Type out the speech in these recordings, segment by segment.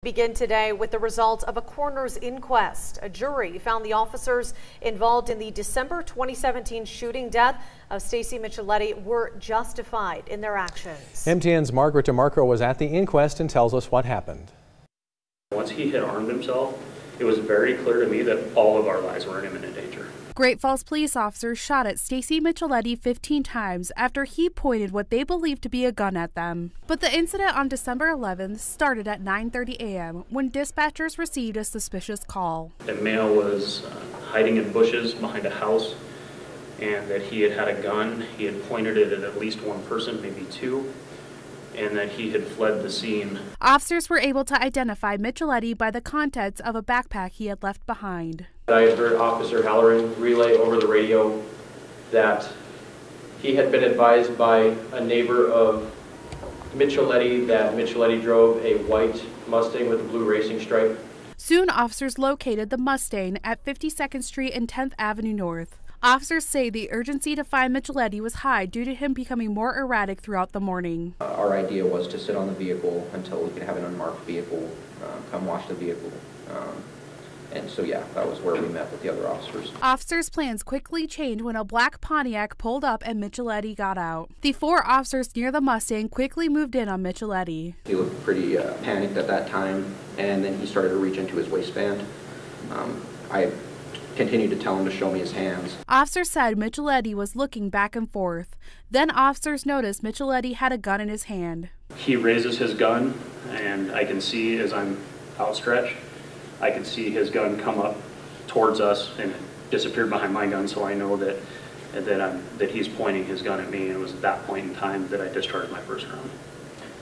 Begin today with the results of a coroner's inquest. A jury found the officers involved in the December 2017 shooting death of Stacy Micheletti were justified in their actions. MTN's Margaret DeMarco was at the inquest and tells us what happened. Once he had armed himself, it was very clear to me that all of our lives were in imminent danger. Great Falls police officers shot at Stacy Micheletti 15 times after he pointed what they believed to be a gun at them. But the incident on December 11th started at 9:30 a.m. when dispatchers received a suspicious call. The male was hiding in bushes behind a house, and that he had a gun. He had pointed it at least one person, maybe two, and that he had fled the scene. Officers were able to identify Micheletti by the contents of a backpack he had left behind. I had heard Officer Halloran relay over the radio that he had been advised by a neighbor of Micheletti that Micheletti drove a white Mustang with a blue racing stripe. Soon, officers located the Mustang at 52nd Street and 10th Avenue North. Officers say the urgency to find Micheletti was high due to him becoming more erratic throughout the morning. Our idea was to sit on the vehicle until we could have an unmarked vehicle come wash the vehicle. And so, yeah, that was where we met with the other officers. Officers' plans quickly changed when a black Pontiac pulled up and Micheletti got out. The four officers near the Mustang quickly moved in on Micheletti. He looked pretty panicked at that time, and then he started to reach into his waistband. I continued to tell him to show me his hands. Officers said Micheletti was looking back and forth. Then officers noticed Micheletti had a gun in his hand. He raises his gun, and I can see as I'm outstretched, I could see his gun come up towards us and it disappeared behind my gun, so I know that he's pointing his gun at me, and it was at that point in time that I discharged my first round.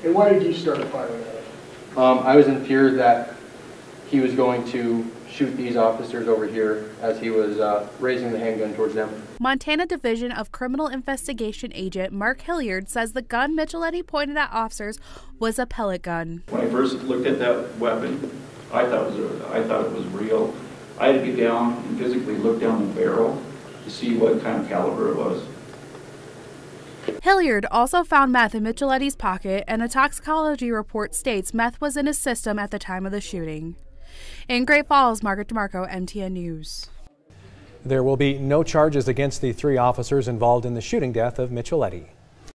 And why did you start firing at him? I was in fear that he was going to shoot these officers over here as he was raising the handgun towards them. Montana Division of Criminal Investigation agent Mark Hilliard says the gun Micheletti pointed at officers was a pellet gun. When I first looked at that weapon, I thought it was real. I had to get down and physically look down the barrel to see what kind of caliber it was. Hilliard also found meth in Micheletti's pocket, and a toxicology report states meth was in his system at the time of the shooting. In Great Falls, Margaret DeMarco, MTN News. There will be no charges against the three officers involved in the shooting death of Micheletti.